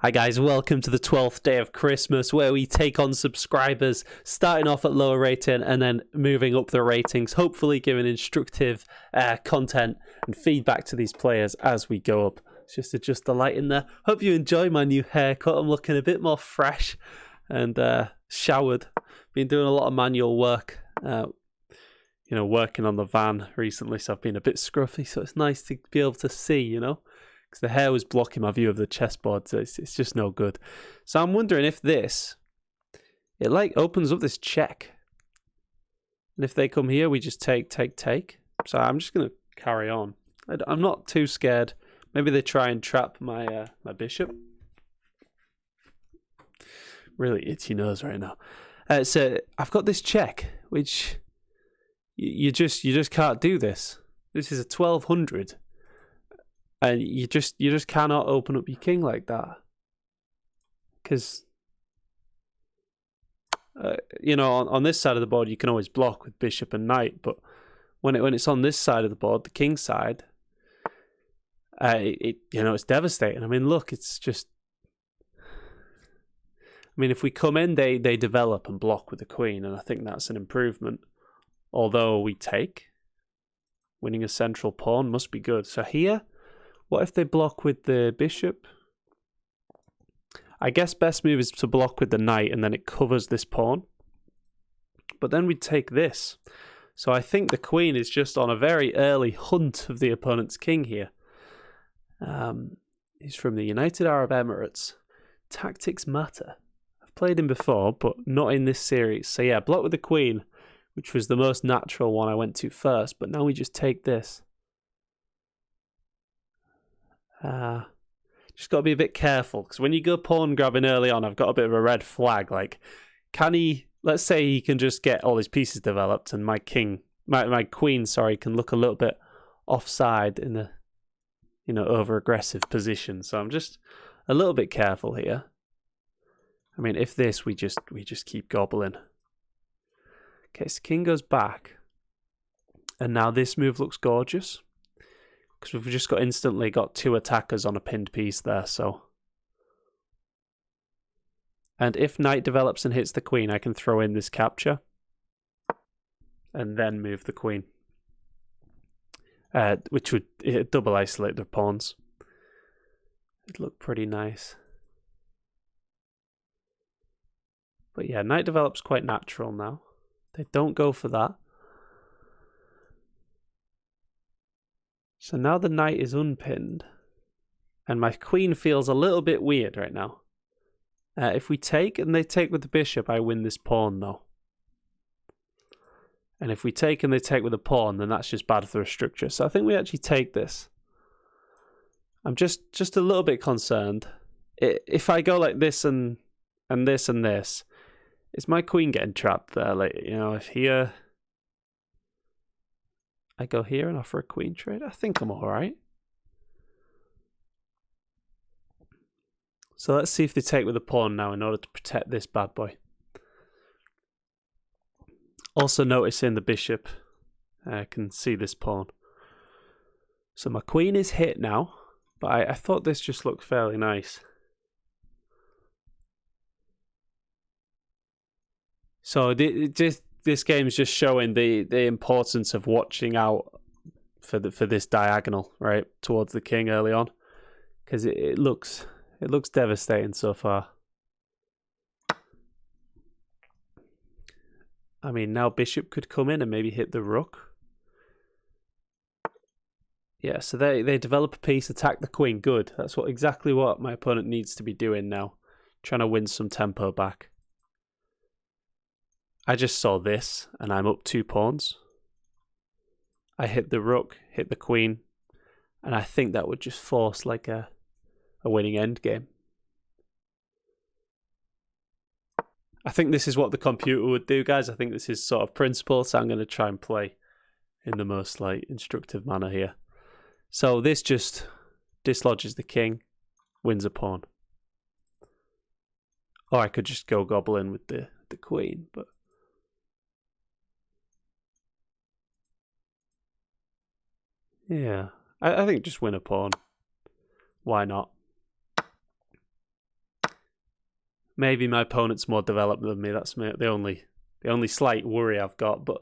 Hi guys, welcome to the 12th day of Christmas where we take on subscribers, starting off at lower rating and then moving up the ratings, hopefully giving instructive content and feedback to these players as we go up. It's just adjust the light in there. Hope you enjoy my new haircut. I'm looking a bit more fresh and showered. Been doing a lot of manual work, working on the van recently, so I've been a bit scruffy, so it's nice to be able to see, because the hair was blocking my view of the chessboard, so it's just no good. So I'm wondering if it opens up this check. And if they come here, we just take. So I'm just going to carry on. I'm not too scared. Maybe they try and trap my bishop. Really itchy nose right now. So I've got this check, which you just can't do this. This is a 1200. And you just cannot open up your king like that, because on this side of the board you can always block with bishop and knight, but when it's on this side of the board, the king side, it's devastating. I mean, look, it's just. I mean, if we come in, they develop and block with the queen, and I think that's an improvement. Although we take, winning a central pawn must be good. So here. What if they block with the bishop? I guess best move is to block with the knight and then it covers this pawn. But then we'd take this. So I think the queen is just on a very early hunt of the opponent's king here. He's from the United Arab Emirates. Tactics matter. I've played him before, but not in this series. So yeah, block with the queen, which was the most natural one I went to first. But now we just take this. Just got to be a bit careful, because when you go pawn grabbing early on, I've got a bit of a red flag. Like, can he? Let's say he can just get all his pieces developed, and my queen, can look a little bit offside in the, over aggressive position. So I'm just a little bit careful here. I mean, if this, we just keep gobbling. Okay, so king goes back, and now this move looks gorgeous. Because we've just instantly got two attackers on a pinned piece there, so. And if knight develops and hits the queen, I can throw in this capture. And then move the queen. Which would double isolate their pawns. It'd look pretty nice. But yeah, knight develops quite natural now. They don't go for that. So now the knight is unpinned, and my queen feels a little bit weird right now. If we take and they take with the bishop, I win this pawn though. And if we take and they take with a pawn, then that's just bad for the structure. So I think we actually take this. I'm just a little bit concerned. If I go like this and this and this, is my queen getting trapped there? Like, if here. I go here and offer a queen trade. I think I'm all right. So let's see if they take with a pawn now in order to protect this bad boy. Also noticing the bishop. I can see this pawn. So my queen is hit now, but I thought this just looked fairly nice. So this game is just showing the importance of watching out for this diagonal, right, towards the king early on, because it looks devastating so far. I mean, now bishop could come in and maybe hit the rook. Yeah, so they develop a piece, attack the queen. Good. That's exactly what my opponent needs to be doing now, trying to win some tempo back. I just saw this, and I'm up 2 pawns. I hit the rook, hit the queen, and I think that would just force like a winning endgame. I think this is what the computer would do, guys. I think this is sort of principle, so I'm going to try and play in the most instructive manner here. So this just dislodges the king, wins a pawn. Or I could just go gobbling with the queen, but. Yeah, I think just win a pawn. Why not? Maybe my opponent's more developed than me. That's the only slight worry I've got. But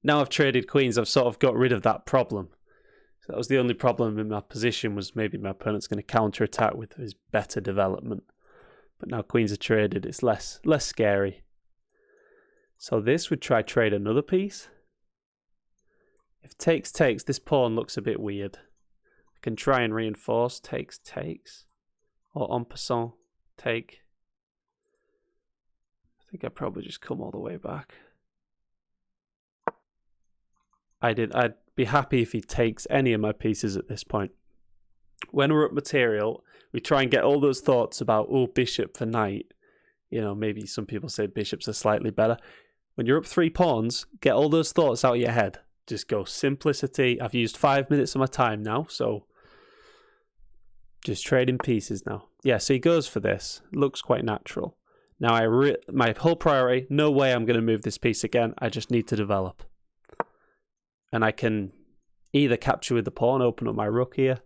now I've traded queens, I've sort of got rid of that problem. So that was the only problem in my position, was maybe my opponent's going to counter-attack with his better development. But now queens are traded, it's less scary. So this would try trade another piece. If takes, this pawn looks a bit weird. I can try and reinforce takes. Or en passant, take. I think I'd probably just come all the way back. I'd be happy if he takes any of my pieces at this point. When we're up material, we try and get all those thoughts about, oh, bishop for knight. You know, maybe some people say bishops are slightly better. When you're up 3 pawns, get all those thoughts out of your head. Just go simplicity. I've used 5 minutes of my time now, so just trading pieces now. Yeah, so he goes for this. Looks quite natural. Now, my whole priority, no way I'm going to move this piece again. I just need to develop. And I can either capture with the pawn, open up my rook here,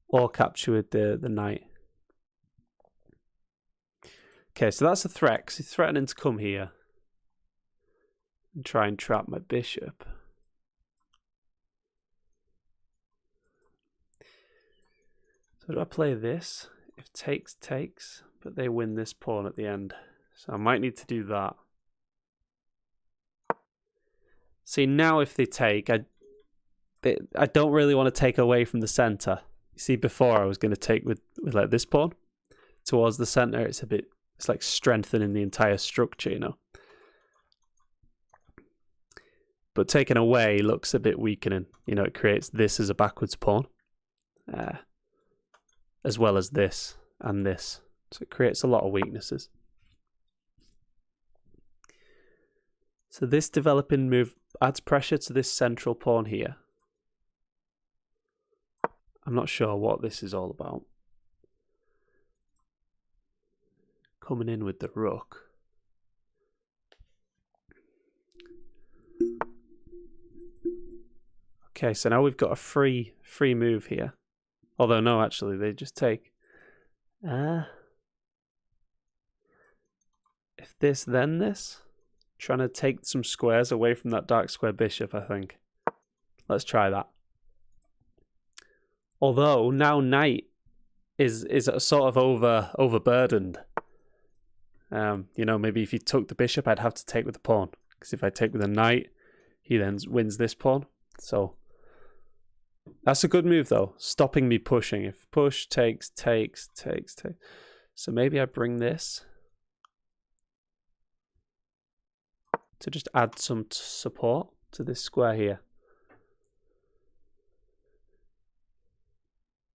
or capture with the knight. Okay, so that's a threat, because he's threatening to come here and try and trap my bishop. So do I play this? If takes, but they win this pawn at the end. So I might need to do that. See, now if they take, I don't really want to take away from the center. You see, before I was going to take with like this pawn towards the center. It's like strengthening the entire structure, you know. But taken away looks a bit weakening. You know, it creates this as a backwards pawn, as well as this and this. So it creates a lot of weaknesses. So this developing move adds pressure to this central pawn here. I'm not sure what this is all about. Coming in with the rook. Okay, so now we've got a free move here. Although no, actually, they just take. If this, then this. Trying to take some squares away from that dark square bishop, I think. Let's try that. Although now knight is sort of overburdened. You know, maybe if he took the bishop, I'd have to take with the pawn. Because if I take with a knight, he then wins this pawn. So that's a good move, though. Stopping me pushing. If push takes. So maybe I bring this to just add some support to this square here.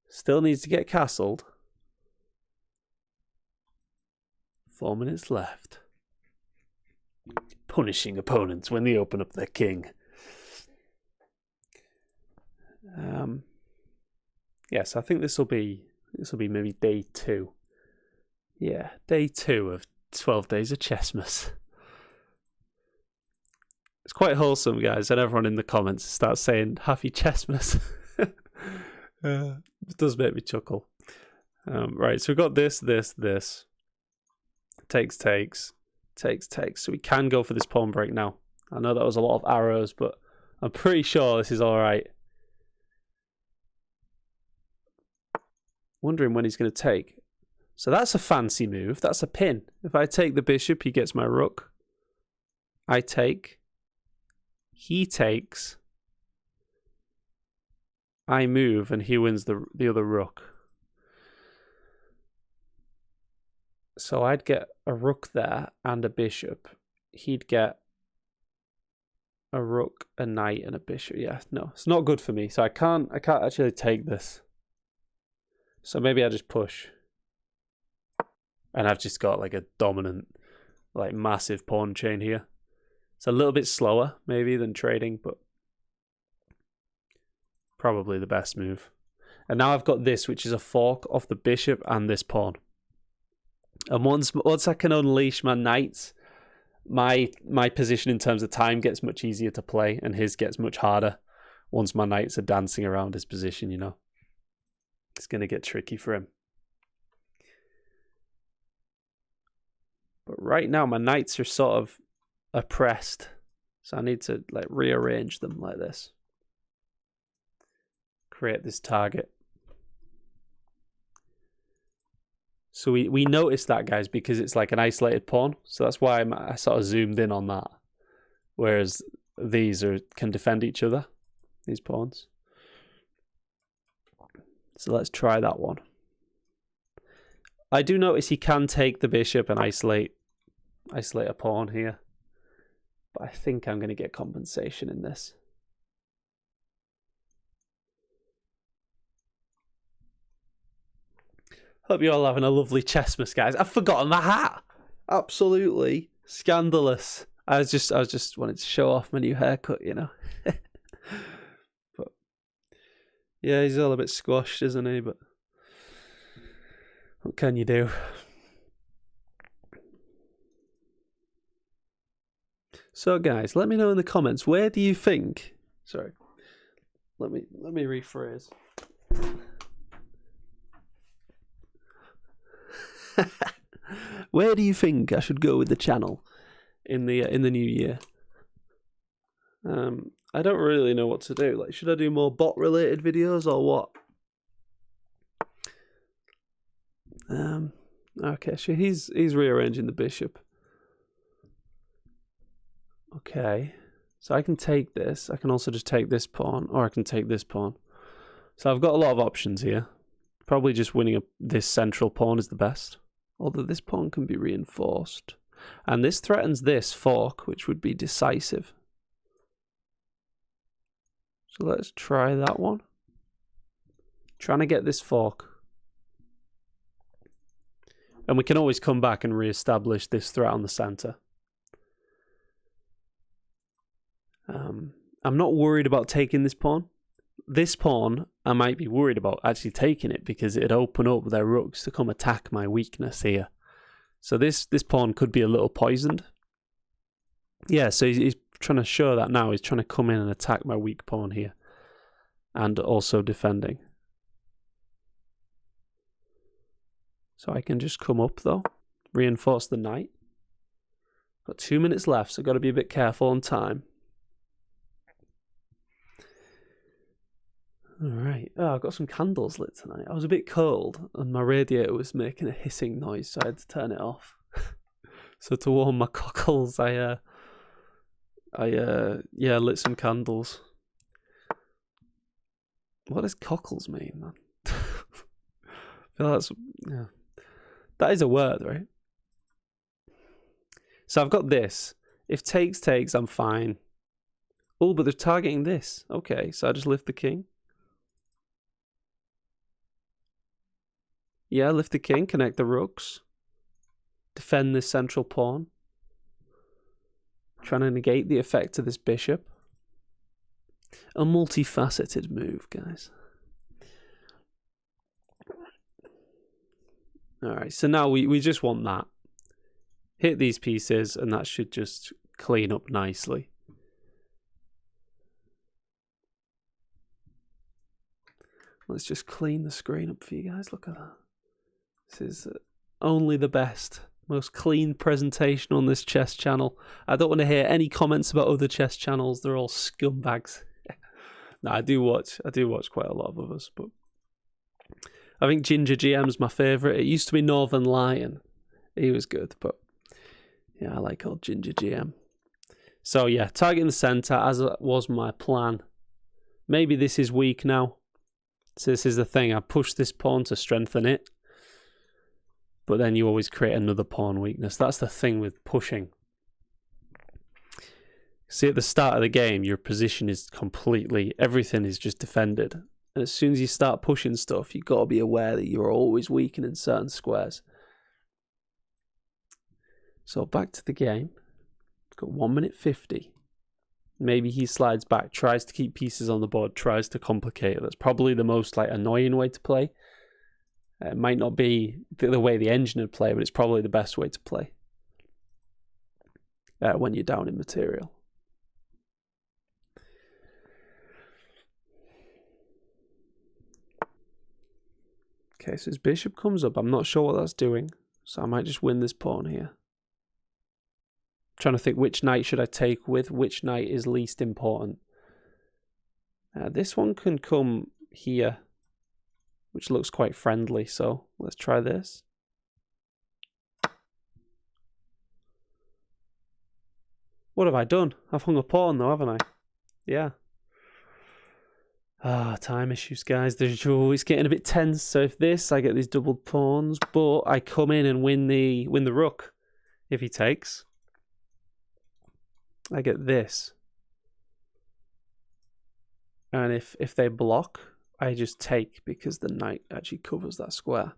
Still needs to get castled. 4 minutes left. Punishing opponents when they open up their king. Yes, I think this will be maybe day 2. Yeah, day 2 of 12 days of Chessmas. It's quite wholesome, guys, and everyone in the comments starts saying happy Chessmas. It does make me chuckle. Right, so we've got this. Takes. So we can go for this pawn break now. I know that was a lot of arrows, but I'm pretty sure this is all right. Wondering when he's going to take. So that's a fancy move. That's a pin. If I take the bishop, he gets my rook. I take. He takes. I move, and he wins the other rook. So I'd get a rook there and a bishop. He'd get a rook, a knight, and a bishop. Yeah, no, it's not good for me. So I can't actually take this. So maybe I just push. And I've just got like a dominant, like massive pawn chain here. It's a little bit slower maybe than trading, but probably the best move. And now I've got this, which is a fork off the bishop and this pawn. And once I can unleash my knights, my position in terms of time gets much easier to play, and his gets much harder once my knights are dancing around his position, you know. It's going to get tricky for him. But right now my knights are sort of oppressed. So I need to like rearrange them like this. Create this target. So we noticed that, guys, because it's like an isolated pawn. So that's why I sort of zoomed in on that. Whereas these can defend each other, these pawns. So let's try that one. I do notice he can take the bishop and isolate a pawn here. But I think I'm going to get compensation in this. Hope you're all having a lovely Chessmas, guys. I've forgotten the hat. Absolutely scandalous. I was just wanted to show off my new haircut, you know. But yeah, he's all a bit squashed, isn't he? But what can you do? So guys, let me know in the comments, where do you think... Sorry. Let me rephrase. Where do you think I should go with the channel in the new year? I don't really know what to do. Like, should I do more bot related videos or what? Okay, so he's rearranging the bishop. Okay, so I can take this. I can also just take this pawn, or I can take this pawn. So I've got a lot of options here. Probably just winning this central pawn is the best. Although this pawn can be reinforced. And this threatens this fork, which would be decisive. So let's try that one. Trying to get this fork. And we can always come back and re-establish this threat on the center. I'm not worried about taking this pawn. This pawn, I might be worried about actually taking it because it'd open up their rooks to come attack my weakness here. So this pawn could be a little poisoned. Yeah, so he's trying to show that now. He's trying to come in and attack my weak pawn here. And also defending. So I can just come up though. Reinforce the knight. Got 2 minutes left, so I've got to be a bit careful on time. Alright, oh, I've got some candles lit tonight. I was a bit cold and my radiator was making a hissing noise, so I had to turn it off. So to warm my cockles, I lit some candles. What does cockles mean, man? I feel that's, yeah. That is a word, right? So I've got this. If takes, I'm fine. Oh, but they're targeting this. Okay, so I just lift the king. Yeah, lift the king, connect the rooks. Defend this central pawn. Trying to negate the effect of this bishop. A multifaceted move, guys. Alright, so now we just want that. Hit these pieces, and that should just clean up nicely. Let's just clean the screen up for you guys. Look at that. This is only the best, most clean presentation on this chess channel. I don't want to hear any comments about other chess channels. They're all scumbags. No, I do watch quite a lot of others, but I think Ginger GM's my favourite. It used to be Northern Lion. He was good, but yeah, I like old Ginger GM. So yeah, targeting the centre, as was my plan. Maybe this is weak now. So this is the thing, I push this pawn to strengthen it. But then you always create another pawn weakness. That's the thing with pushing. See, at the start of the game, your position is completely, everything is just defended. And as soon as you start pushing stuff, you've got to be aware that you're always weakening certain squares. So back to the game. Got 1 minute 50. Maybe he slides back, tries to keep pieces on the board, tries to complicate it. That's probably the most annoying way to play. It might not be the way the engine would play, but it's probably the best way to play when you're down in material. Okay, so his bishop comes up. I'm not sure what that's doing, so I might just win this pawn here. trying to think which knight should I take with, which knight is least important. This one can come here, which looks quite friendly, so let's try this. What have I done? I've hung a pawn though, haven't I? Yeah. Time issues, guys. It's getting a bit tense. So if this, I get these doubled pawns, but I come in and win the rook. If he takes, I get this. And if they block, I just take because the knight actually covers that square.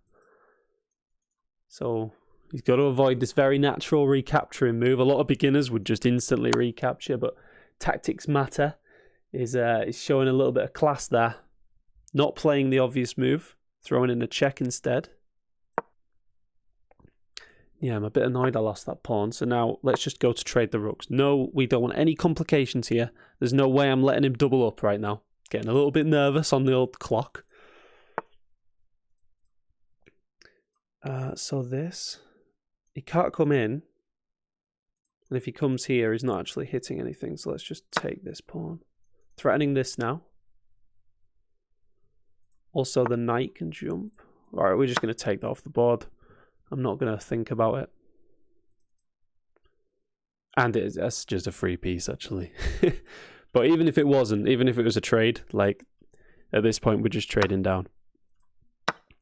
So he's got to avoid this very natural recapturing move. A lot of beginners would just instantly recapture, but tactics matter. Is showing a little bit of class there. Not playing the obvious move, throwing in a check instead. Yeah, I'm a bit annoyed I lost that pawn. So now let's just go to trade the rooks. No, we don't want any complications here. There's no way I'm letting him double up right now. Getting a little bit nervous on the old clock. So this, he can't come in. And if he comes here, he's not actually hitting anything. So let's just take this pawn. Threatening this now. Also, the knight can jump. Alright, we're just going to take that off the board. I'm not going to think about it. And that's just a free piece, actually. But even if it wasn't, even if it was a trade, like, at this point, we're just trading down.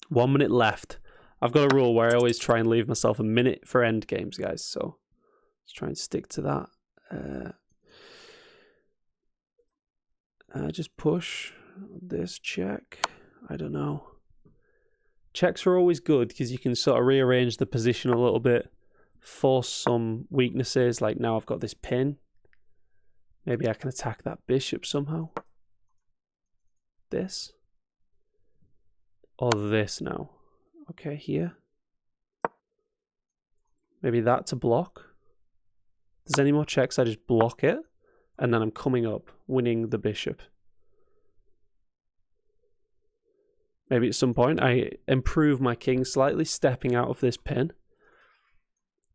1 minute left. I've got a rule where I always try and leave myself a minute for end games, guys. So, let's try and stick to that. Just push this check. I don't know. Checks are always good because you can sort of rearrange the position a little bit, force some weaknesses. Like now I've got this pin. Maybe I can attack that bishop somehow. This. Or this now. Okay, here. Maybe that to block. If there's any more checks, I just block it. And then I'm coming up, winning the bishop. Maybe at some point I improve my king slightly, stepping out of this pin.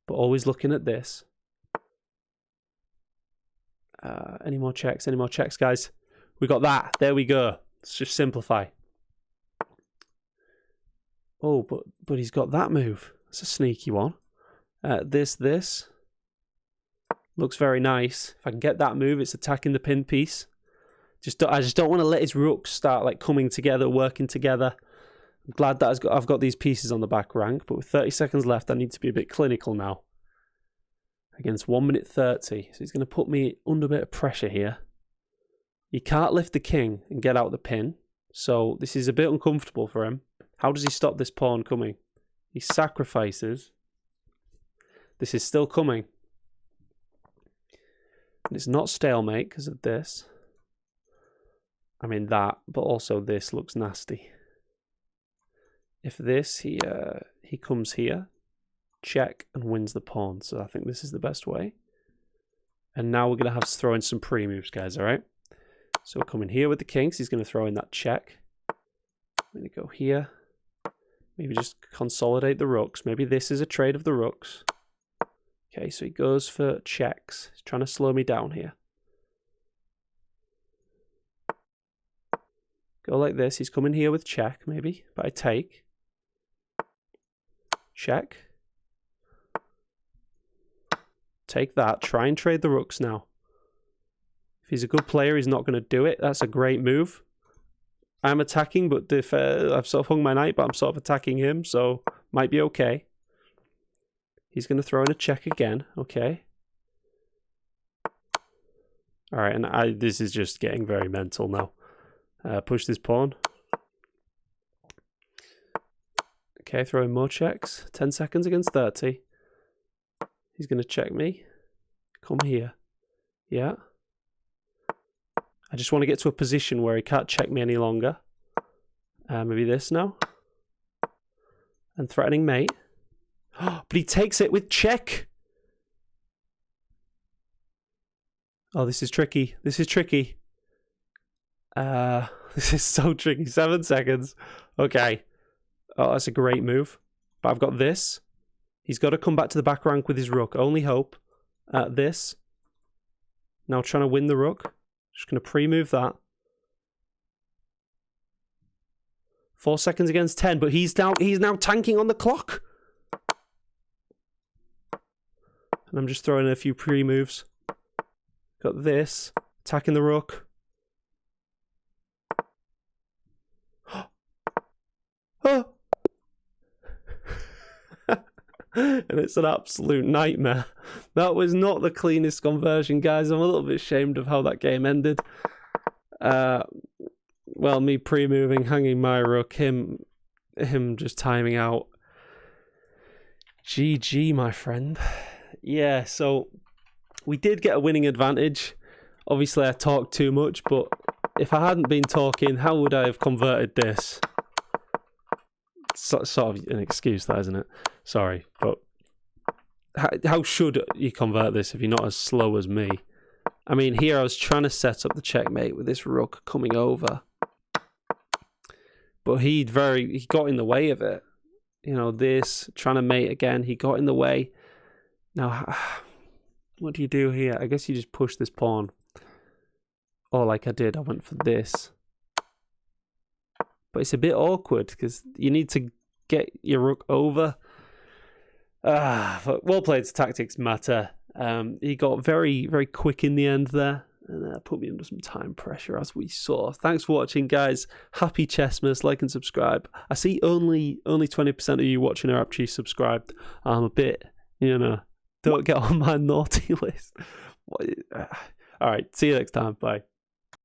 But always looking at this. Any more checks? Any more checks, guys? We got that. There we go. Let's just simplify. Oh, but he's got that move. That's a sneaky one. This. Looks very nice. If I can get that move, it's attacking the pin piece. I just don't want to let his rooks start like coming together, working together. I'm glad that I've got these pieces on the back rank, but with 30 seconds left, I need to be a bit clinical now. Against 1 minute 30, so he's going to put me under a bit of pressure here. He can't lift the king and get out the pin, so this is a bit uncomfortable for him. How does he stop this pawn coming? He sacrifices. This is still coming. And it's not stalemate because of this. I mean that, but also this looks nasty. If this, he comes here, check, and wins the pawn. So I think this is the best way. And now we're going to have to throw in some pre-moves, guys, all right? So we're coming here with the king, so he's going to throw in that check. I'm going to go here. Maybe just consolidate the rooks. Maybe this is a trade of the rooks. Okay, so he goes for checks. He's trying to slow me down here. Go like this. He's coming here with check, maybe, but I take. Check. Take that. Try and trade the rooks now. If he's a good player, he's not going to do it. That's a great move. I'm attacking, but if I've sort of hung my knight, but I'm sort of attacking him, so might be okay. He's going to throw in a check again. Okay. All right, and this is just getting very mental now. Push this pawn. Okay, throw in more checks. 10 seconds against 30. He's going to check me. Come here. Yeah. I just want to get to a position where he can't check me any longer. Maybe this now. And threatening mate. But he takes it with check. Oh, this is tricky. This is tricky. This is so tricky. 7 seconds. Okay. Oh, that's a great move. But I've got this. He's got to come back to the back rank with his rook. Only hope. at this. Now trying to win the rook. Just going to pre-move that. 4 seconds against 10, but he's now tanking on the clock. And I'm just throwing in a few pre-moves. Got this. Attacking the rook. Oh! And it's an absolute nightmare. That was not the cleanest conversion, guys. I'm a little bit ashamed of how that game ended. Well, me pre-moving, hanging my rook, him just timing out. GG, my friend. Yeah, so we did get a winning advantage. Obviously, I talked too much, but if I hadn't been talking, how would I have converted this? Sort of an excuse, that, isn't it? Sorry, but how should you convert this if you're not as slow as me? I mean, here I was trying to set up the checkmate with this rook coming over, but he got in the way of it. You know, this trying to mate again, he got in the way. Now, what do you do here? I guess you just push this pawn. Or like I did, I went for this. But it's a bit awkward because you need to get your rook over. But well played, tactics matter. He got very, very quick in the end there. And put me under some time pressure, as we saw. Thanks for watching, guys. Happy Chessmas. Like and subscribe. I see only 20% of you watching are actually subscribed. I'm a bit, don't get on my naughty list. All right, see you next time. Bye.